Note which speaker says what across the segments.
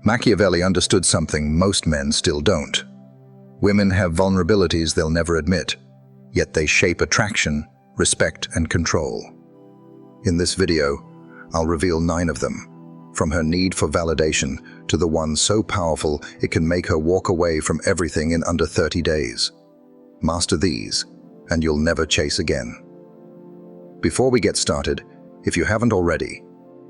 Speaker 1: Machiavelli understood something most men still don't. Women have vulnerabilities they'll never admit, yet they shape attraction, respect, and control. In this video, I'll reveal 9 of them, from her need for validation to the one so powerful it can make her walk away from everything in under 30 days. Master these, and you'll never chase again. Before we get started, if you haven't already,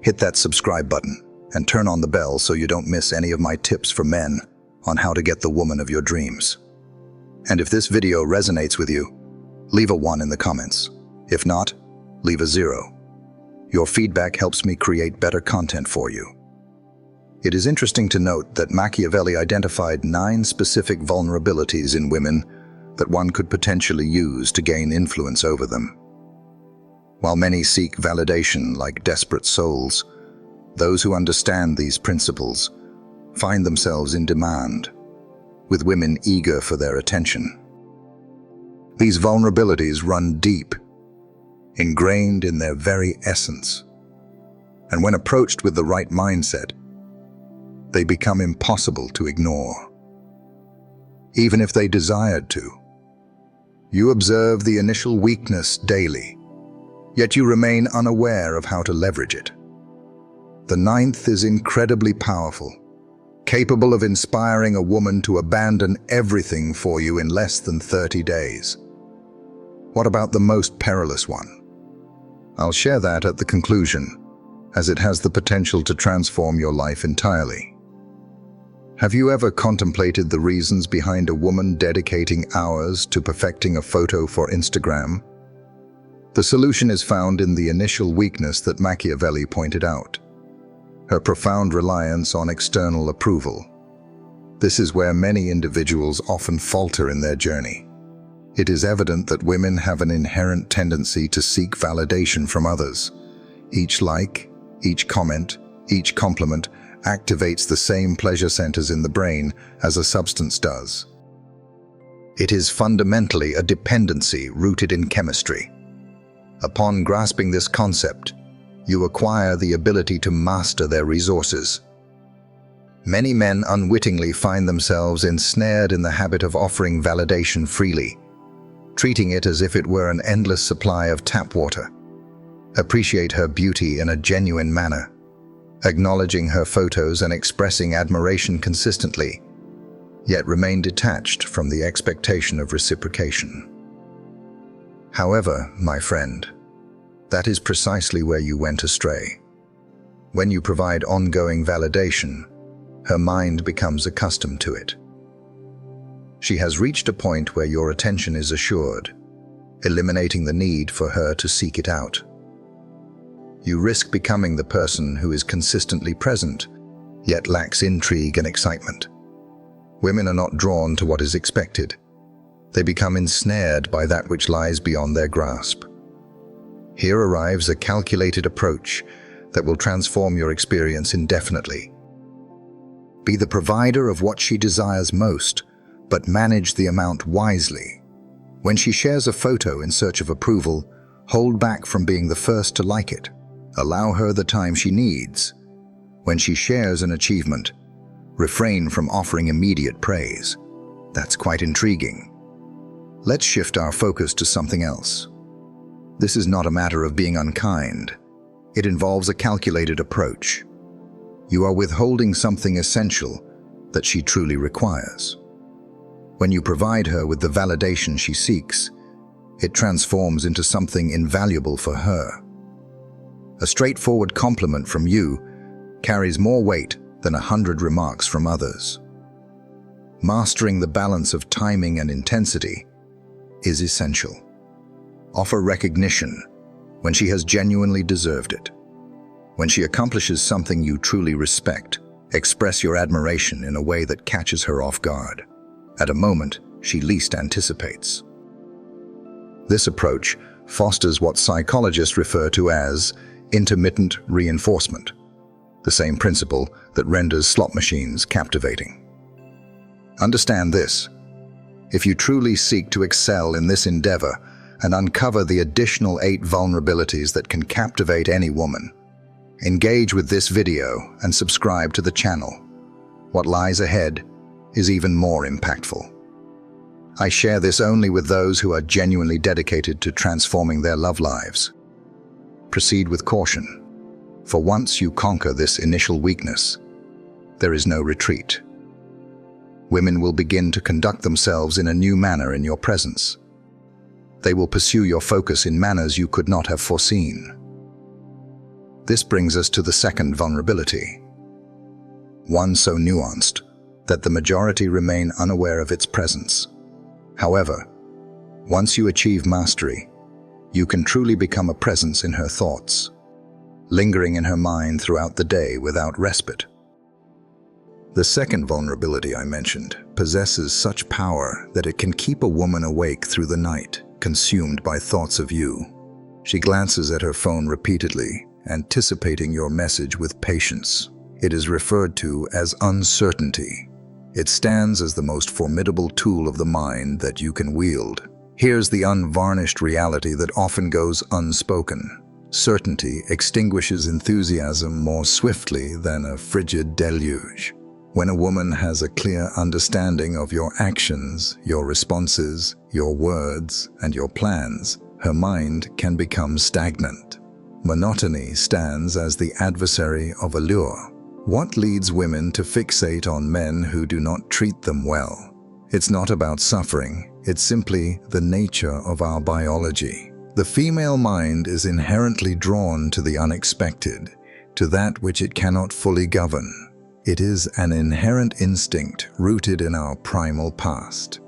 Speaker 1: hit that subscribe button and turn on the bell so you don't miss any of my tips for men on how to get the woman of your dreams. And if this video resonates with you, leave a 1 in the comments. If not, leave a 0. Your feedback helps me create better content for you. It is interesting to note that Machiavelli identified 9 specific vulnerabilities in women that one could potentially use to gain influence over them. While many seek validation like desperate souls, those who understand these principles find themselves in demand, with women eager for their attention. These vulnerabilities run deep, ingrained in their very essence, and when approached with the right mindset, they become impossible to ignore. Even if they desired to, you observe the initial weakness daily, yet you remain unaware of how to leverage it. The 9th is incredibly powerful, capable of inspiring a woman to abandon everything for you in less than 30 days. What about the most perilous one? I'll share that at the conclusion, as it has the potential to transform your life entirely. Have you ever contemplated the reasons behind a woman dedicating hours to perfecting a photo for Instagram? The solution is found in the initial weakness that Machiavelli pointed out: her profound reliance on external approval. This is where many individuals often falter in their journey. It is evident that women have an inherent tendency to seek validation from others. Each like, each comment, each compliment activates the same pleasure centers in the brain as a substance does. It is fundamentally a dependency rooted in chemistry. Upon grasping this concept, you acquire the ability to master their resources. Many men unwittingly find themselves ensnared in the habit of offering validation freely, treating it as if it were an endless supply of tap water. Appreciate her beauty in a genuine manner, acknowledging her photos and expressing admiration consistently, yet remain detached from the expectation of reciprocation. However, my friend, that is precisely where you went astray. When you provide ongoing validation, her mind becomes accustomed to it. She has reached a point where your attention is assured, eliminating the need for her to seek it out. You risk becoming the person who is consistently present, yet lacks intrigue and excitement. Women are not drawn to what is expected. They become ensnared by that which lies beyond their grasp. Here arrives a calculated approach that will transform your experience indefinitely. Be the provider of what she desires most, but manage the amount wisely. When she shares a photo in search of approval, hold back from being the first to like it. Allow her the time she needs. When she shares an achievement, refrain from offering immediate praise. That's quite intriguing. Let's shift our focus to something else. This is not a matter of being unkind. It involves a calculated approach. You are withholding something essential that she truly requires. When you provide her with the validation she seeks, it transforms into something invaluable for her. A straightforward compliment from you carries more weight than 100 remarks from others. Mastering the balance of timing and intensity is essential. Offer recognition when she has genuinely deserved it. When she accomplishes something you truly respect, express your admiration in a way that catches her off guard, at a moment she least anticipates. This approach fosters what psychologists refer to as intermittent reinforcement, the same principle that renders slot machines captivating. Understand this: if you truly seek to excel in this endeavor and uncover the additional 8 vulnerabilities that can captivate any woman, engage with this video and subscribe to the channel. What lies ahead is even more impactful. I share this only with those who are genuinely dedicated to transforming their love lives. Proceed with caution, for once you conquer this initial weakness, there is no retreat. Women will begin to conduct themselves in a new manner in your presence. They will pursue your focus in manners you could not have foreseen. This brings us to the second vulnerability, one so nuanced that the majority remain unaware of its presence. However, once you achieve mastery, you can truly become a presence in her thoughts, lingering in her mind throughout the day without respite. The second vulnerability I mentioned possesses such power that it can keep a woman awake through the night, consumed by thoughts of you. She glances at her phone repeatedly, anticipating your message with patience. It is referred to as uncertainty. It stands as the most formidable tool of the mind that you can wield. Here's the unvarnished reality that often goes unspoken. Certainty extinguishes enthusiasm more swiftly than a frigid deluge. When a woman has a clear understanding of your actions, your responses, your words, and your plans, her mind can become stagnant. Monotony stands as the adversary of allure. What leads women to fixate on men who do not treat them well? It's not about suffering, it's simply the nature of our biology. The female mind is inherently drawn to the unexpected, to that which it cannot fully govern. It is an inherent instinct rooted in our primal past.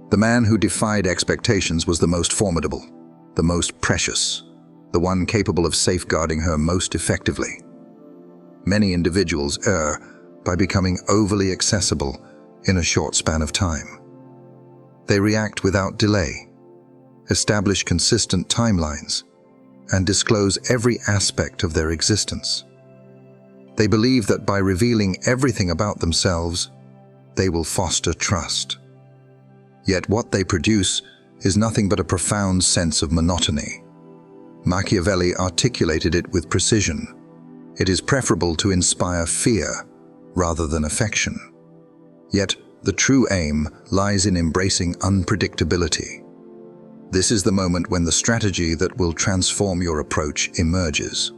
Speaker 1: The man who defied expectations was the most formidable, the most precious, the one capable of safeguarding her most effectively. Many individuals err by becoming overly accessible in a short span of time. They react without delay, establish consistent timelines, and disclose every aspect of their existence. They believe that by revealing everything about themselves, they will foster trust. Yet what they produce is nothing but a profound sense of monotony. Machiavelli articulated it with precision. It is preferable to inspire fear rather than affection. Yet the true aim lies in embracing unpredictability. This is the moment when the strategy that will transform your approach emerges.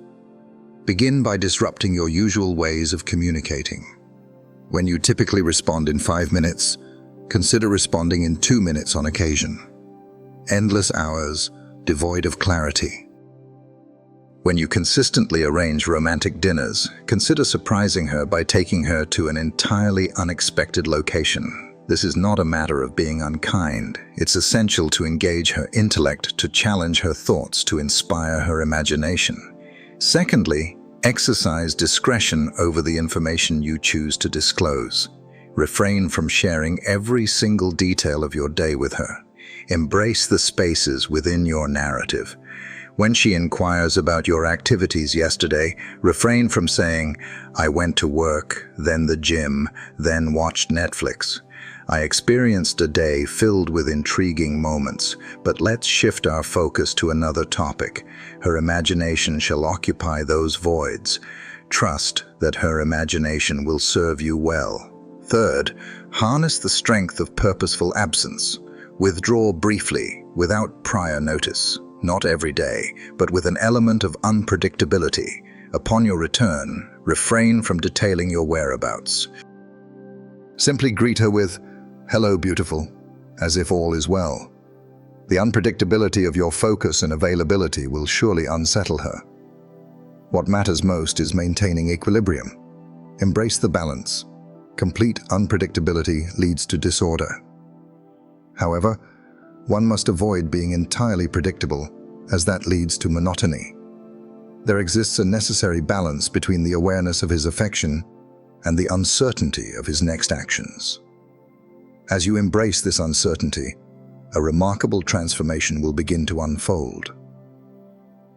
Speaker 1: Begin by disrupting your usual ways of communicating. When you typically respond in 5 minutes, consider responding in 2 minutes on occasion. Endless hours, devoid of clarity. When you consistently arrange romantic dinners, consider surprising her by taking her to an entirely unexpected location. This is not a matter of being unkind. It's essential to engage her intellect, to challenge her thoughts, to inspire her imagination. Secondly, exercise discretion over the information you choose to disclose. Refrain from sharing every single detail of your day with her. Embrace the spaces within your narrative. When she inquires about your activities yesterday, refrain from saying, "I went to work, then the gym, then watched Netflix." I experienced a day filled with intriguing moments, but let's shift our focus to another topic. Her imagination shall occupy those voids. Trust that her imagination will serve you well. Third, harness the strength of purposeful absence. Withdraw briefly, without prior notice. Not every day, but with an element of unpredictability. Upon your return, refrain from detailing your whereabouts. Simply greet her with, "Hello, beautiful," as if all is well. The unpredictability of your focus and availability will surely unsettle her. What matters most is maintaining equilibrium. Embrace the balance. Complete unpredictability leads to disorder. However, one must avoid being entirely predictable, as that leads to monotony. There exists a necessary balance between the awareness of his affection and the uncertainty of his next actions. As you embrace this uncertainty, a remarkable transformation will begin to unfold.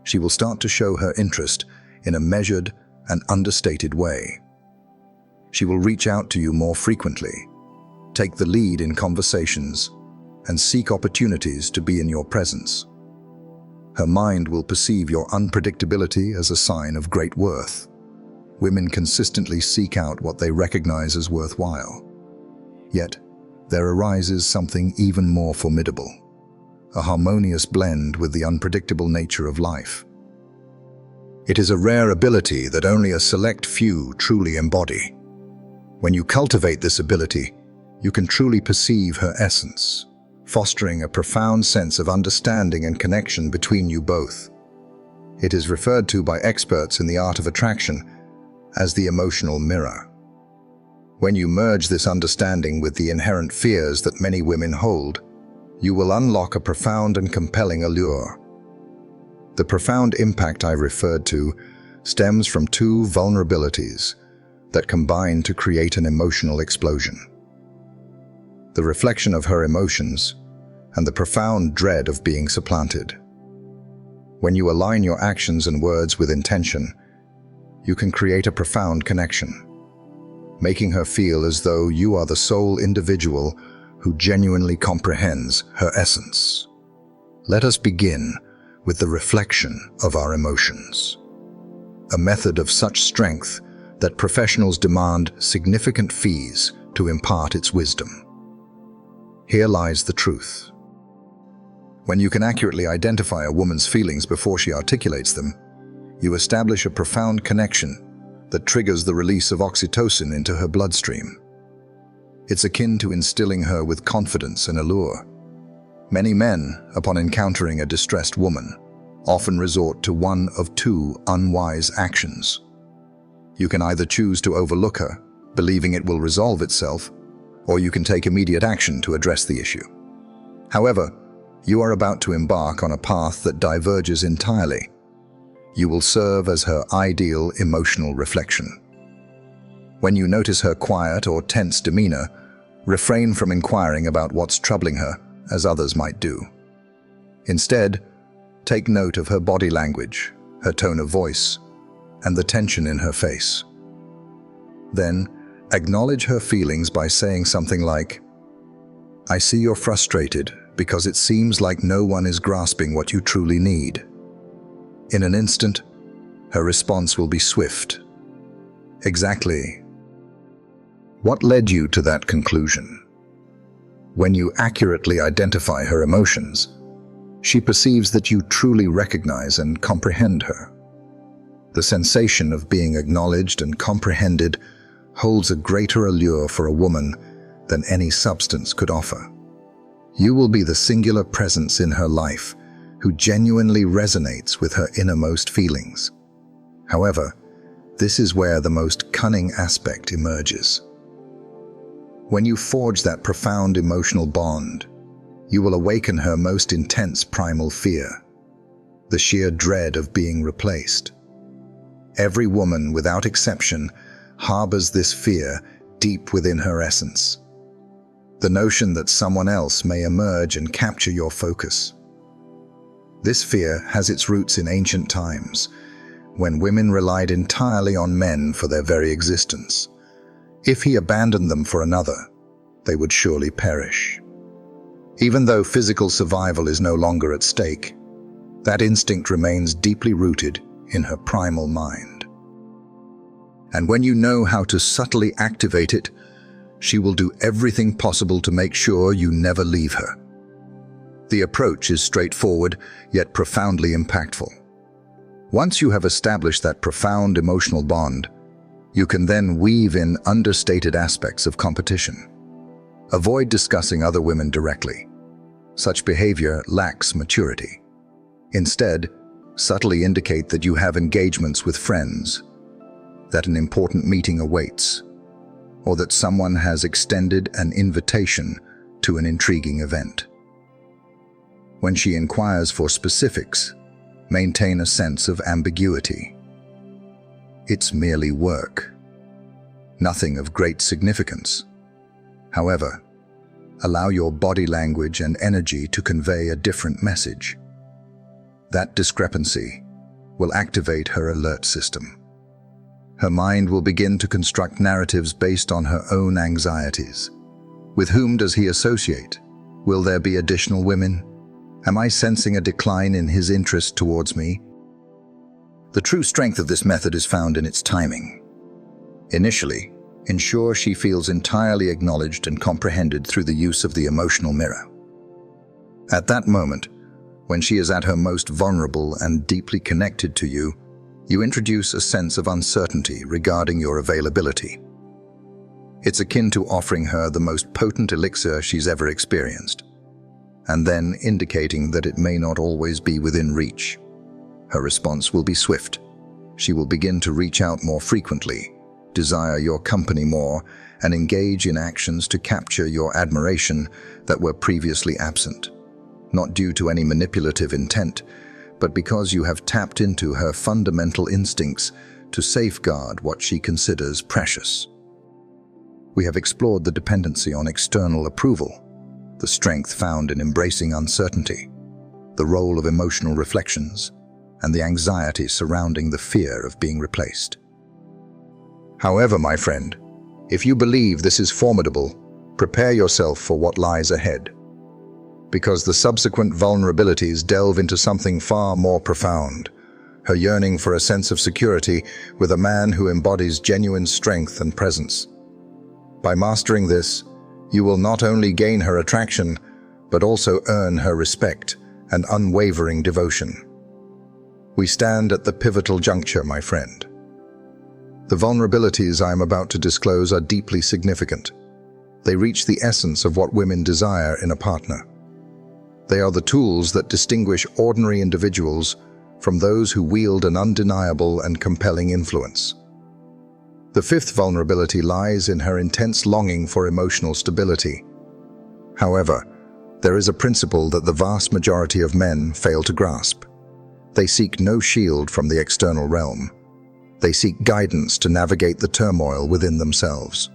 Speaker 1: She will start to show her interest in a measured and understated way. She will reach out to you more frequently, take the lead in conversations, and seek opportunities to be in your presence. Her mind will perceive your unpredictability as a sign of great worth. Women consistently seek out what they recognize as worthwhile. Yet, there arises something even more formidable, a harmonious blend with the unpredictable nature of life. It is a rare ability that only a select few truly embody. When you cultivate this ability, you can truly perceive her essence, fostering a profound sense of understanding and connection between you both. It is referred to by experts in the art of attraction as the emotional mirror. When you merge this understanding with the inherent fears that many women hold, you will unlock a profound and compelling allure. The profound impact I referred to stems from two vulnerabilities that combine to create an emotional explosion: the reflection of her emotions and the profound dread of being supplanted. When you align your actions and words with intention, you can create a profound connection, making her feel as though you are the sole individual who genuinely comprehends her essence. Let us begin with the reflection of our emotions, a method of such strength that professionals demand significant fees to impart its wisdom. Here lies the truth. When you can accurately identify a woman's feelings before she articulates them, you establish a profound connection that triggers the release of oxytocin into her bloodstream. It's akin to instilling her with confidence and allure. Many men, upon encountering a distressed woman, often resort to one of two unwise actions. You can either choose to overlook her, believing it will resolve itself, or you can take immediate action to address the issue. However, you are about to embark on a path that diverges entirely. You will serve as her ideal emotional reflection. When you notice her quiet or tense demeanor, refrain from inquiring about what's troubling her, as others might do. Instead, take note of her body language, her tone of voice, and the tension in her face. Then, acknowledge her feelings by saying something like, "I see you're frustrated because it seems like no one is grasping what you truly need." In an instant, her response will be swift. "Exactly. What led you to that conclusion?" When you accurately identify her emotions, she perceives that you truly recognize and comprehend her. The sensation of being acknowledged and comprehended holds a greater allure for a woman than any substance could offer. You will be the singular presence in her life who genuinely resonates with her innermost feelings. However, this is where the most cunning aspect emerges. When you forge that profound emotional bond, you will awaken her most intense primal fear, the sheer dread of being replaced. Every woman, without exception, harbors this fear deep within her essence. The notion that someone else may emerge and capture your focus. This fear has its roots in ancient times, when women relied entirely on men for their very existence. If he abandoned them for another, they would surely perish. Even though physical survival is no longer at stake, that instinct remains deeply rooted in her primal mind. And when you know how to subtly activate it, she will do everything possible to make sure you never leave her. The approach is straightforward, yet profoundly impactful. Once you have established that profound emotional bond, you can then weave in understated aspects of competition. Avoid discussing other women directly. Such behavior lacks maturity. Instead, subtly indicate that you have engagements with friends, that an important meeting awaits, or that someone has extended an invitation to an intriguing event. When she inquires for specifics, maintain a sense of ambiguity. It's merely work, nothing of great significance. However, allow your body language and energy to convey a different message. That discrepancy will activate her alert system. Her mind will begin to construct narratives based on her own anxieties. With whom does he associate? Will there be additional women? Am I sensing a decline in his interest towards me? The true strength of this method is found in its timing. Initially, ensure she feels entirely acknowledged and comprehended through the use of the emotional mirror. At that moment, when she is at her most vulnerable and deeply connected to you, you introduce a sense of uncertainty regarding your availability. It's akin to offering her the most potent elixir she's ever experienced, and then indicating that it may not always be within reach. Her response will be swift. She will begin to reach out more frequently, desire your company more, and engage in actions to capture your admiration that were previously absent. Not due to any manipulative intent, but because you have tapped into her fundamental instincts to safeguard what she considers precious. We have explored the dependency on external approval, the strength found in embracing uncertainty, the role of emotional reflections, and the anxiety surrounding the fear of being replaced. However, my friend, if you believe this is formidable, prepare yourself for what lies ahead, because the subsequent vulnerabilities delve into something far more profound, her yearning for a sense of security with a man who embodies genuine strength and presence. By mastering this, you will not only gain her attraction, but also earn her respect and unwavering devotion. We stand at the pivotal juncture, my friend. The vulnerabilities I am about to disclose are deeply significant. They reach the essence of what women desire in a partner. They are the tools that distinguish ordinary individuals from those who wield an undeniable and compelling influence. The fifth vulnerability lies in her intense longing for emotional stability. However, there is a principle that the vast majority of men fail to grasp. They seek no shield from the external realm. They seek guidance to navigate the turmoil within themselves.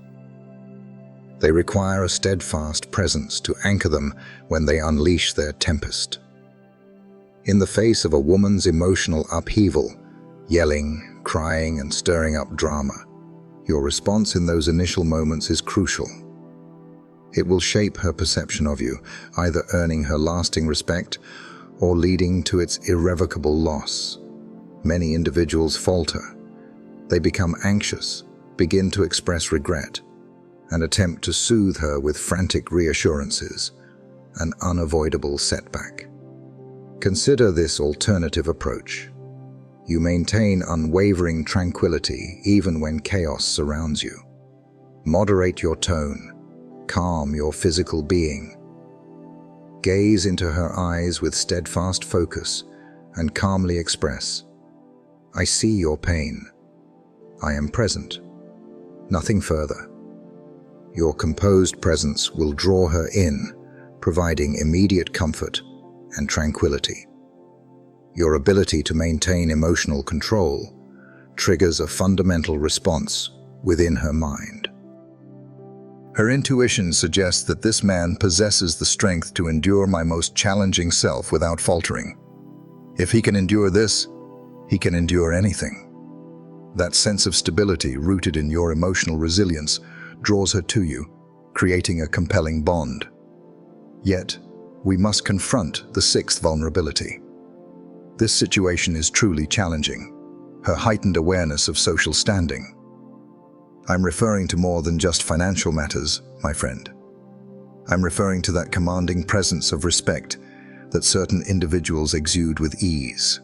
Speaker 1: They require a steadfast presence to anchor them when they unleash their tempest. In the face of a woman's emotional upheaval, yelling, crying, and stirring up drama, your response in those initial moments is crucial. It will shape her perception of you, either earning her lasting respect or leading to its irrevocable loss. Many individuals falter. They become anxious, begin to express regret, and attempt to soothe her with frantic reassurances, an unavoidable setback. Consider this alternative approach. You maintain unwavering tranquility even when chaos surrounds you. Moderate your tone, calm your physical being. Gaze into her eyes with steadfast focus and calmly express, "I see your pain. I am present." Nothing further. Your composed presence will draw her in, providing immediate comfort and tranquility. Your ability to maintain emotional control triggers a fundamental response within her mind. Her intuition suggests that this man possesses the strength to endure my most challenging self without faltering. If he can endure this, he can endure anything. That sense of stability rooted in your emotional resilience draws her to you, creating a compelling bond. Yet, we must confront the sixth vulnerability. This situation is truly challenging, her heightened awareness of social standing. I'm referring to more than just financial matters, my friend. I'm referring to that commanding presence of respect that certain individuals exude with ease.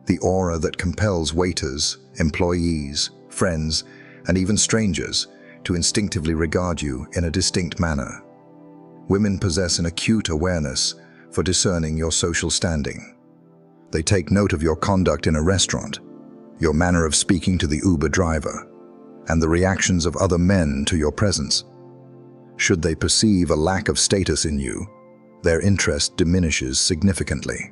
Speaker 1: The aura that compels waiters, employees, friends, and even strangers to instinctively regard you in a distinct manner. Women possess an acute awareness for discerning your social standing. They take note of your conduct in a restaurant, your manner of speaking to the Uber driver, and the reactions of other men to your presence. Should they perceive a lack of status in you, their interest diminishes significantly.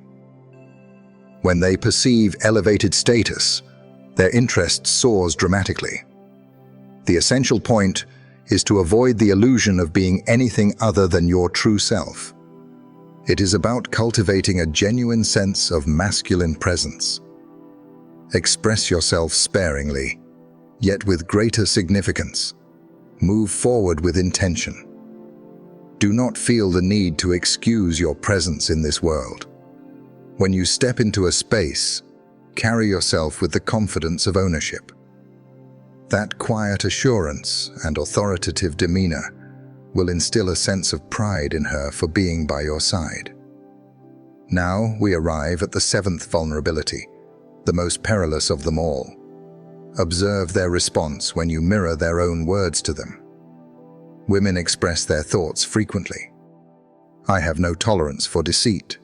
Speaker 1: When they perceive elevated status, their interest soars dramatically. The essential point is to avoid the illusion of being anything other than your true self. It is about cultivating a genuine sense of masculine presence. Express yourself sparingly, yet with greater significance. Move forward with intention. Do not feel the need to excuse your presence in this world. When you step into a space, carry yourself with the confidence of ownership. That quiet assurance and authoritative demeanor will instill a sense of pride in her for being by your side. Now we arrive at the seventh vulnerability, the most perilous of them all. Observe their response when you mirror their own words to them. Women express their thoughts frequently. I have no tolerance for deceit.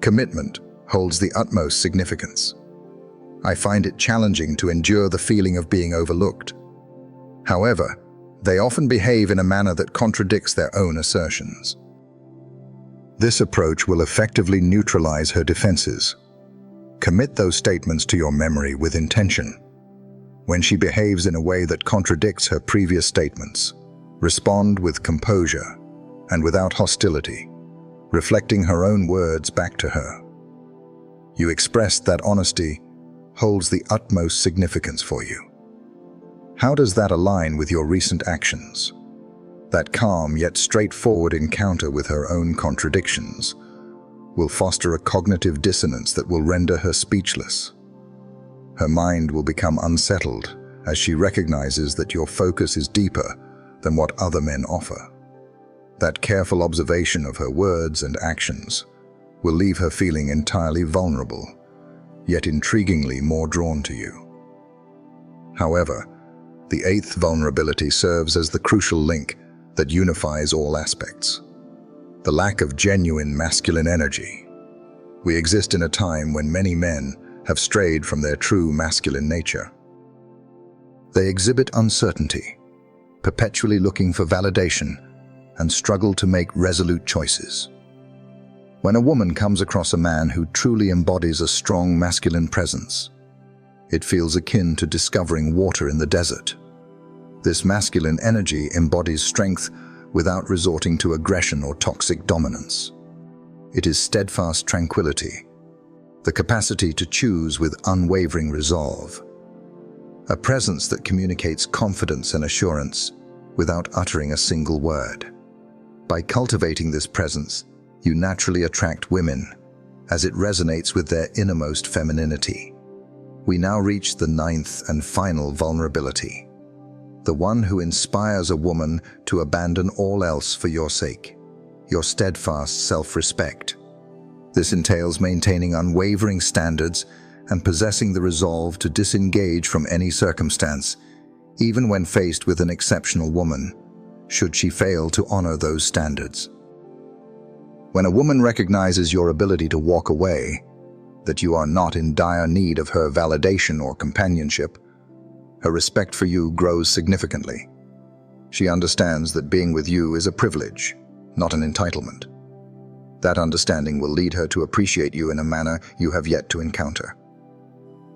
Speaker 1: Commitment holds the utmost significance. I find it challenging to endure the feeling of being overlooked. However, they often behave in a manner that contradicts their own assertions. This approach will effectively neutralize her defenses. Commit those statements to your memory with intention. When she behaves in a way that contradicts her previous statements, respond with composure and without hostility, reflecting her own words back to her. You expressed that honesty holds the utmost significance for you. How does that align with your recent actions? That calm yet straightforward encounter with her own contradictions will foster a cognitive dissonance that will render her speechless. Her mind will become unsettled as she recognizes that your focus is deeper than what other men offer. That careful observation of her words and actions will leave her feeling entirely vulnerable, yet intriguingly more drawn to you. However, the eighth vulnerability serves as the crucial link that unifies all aspects: the lack of genuine masculine energy. We exist in a time when many men have strayed from their true masculine nature. They exhibit uncertainty, perpetually looking for validation, and struggle to make resolute choices. When a woman comes across a man who truly embodies a strong masculine presence, it feels akin to discovering water in the desert. This masculine energy embodies strength without resorting to aggression or toxic dominance. It is steadfast tranquility, the capacity to choose with unwavering resolve, a presence that communicates confidence and assurance without uttering a single word. By cultivating this presence, you naturally attract women, as it resonates with their innermost femininity. We now reach the ninth and final vulnerability, the one who inspires a woman to abandon all else for your sake, your steadfast self-respect. This entails maintaining unwavering standards and possessing the resolve to disengage from any circumstance, even when faced with an exceptional woman, should she fail to honor those standards. When a woman recognizes your ability to walk away, that you are not in dire need of her validation or companionship, her respect for you grows significantly. She understands that being with you is a privilege, not an entitlement. That understanding will lead her to appreciate you in a manner you have yet to encounter.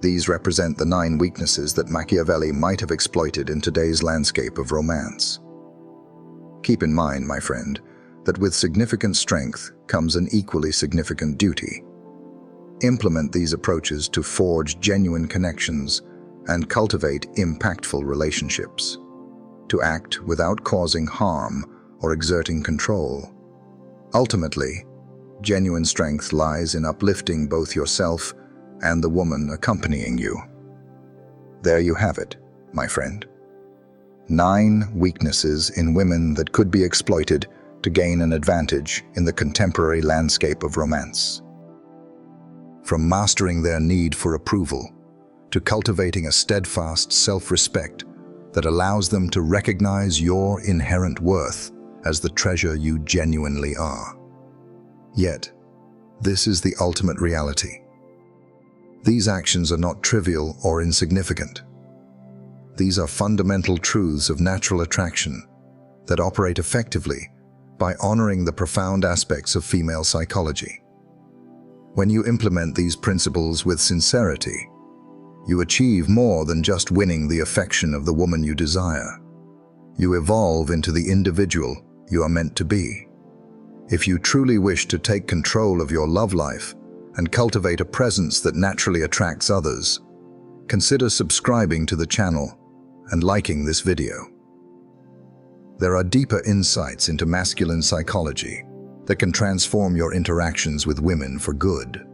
Speaker 1: These represent the 9 weaknesses that Machiavelli might have exploited in today's landscape of romance. Keep in mind, my friend, that with significant strength comes an equally significant duty. Implement these approaches to forge genuine connections and cultivate impactful relationships. To act without causing harm or exerting control. Ultimately, genuine strength lies in uplifting both yourself and the woman accompanying you. There you have it, my friend. 9 weaknesses in women that could be exploited to gain an advantage in the contemporary landscape of romance. From mastering their need for approval to cultivating a steadfast self-respect that allows them to recognize your inherent worth as the treasure you genuinely are. Yet, this is the ultimate reality. These actions are not trivial or insignificant. These are fundamental truths of natural attraction that operate effectively by honoring the profound aspects of female psychology. When you implement these principles with sincerity, you achieve more than just winning the affection of the woman you desire. You evolve into the individual you are meant to be. If you truly wish to take control of your love life and cultivate a presence that naturally attracts others, consider subscribing to the channel and liking this video. There are deeper insights into masculine psychology that can transform your interactions with women for good.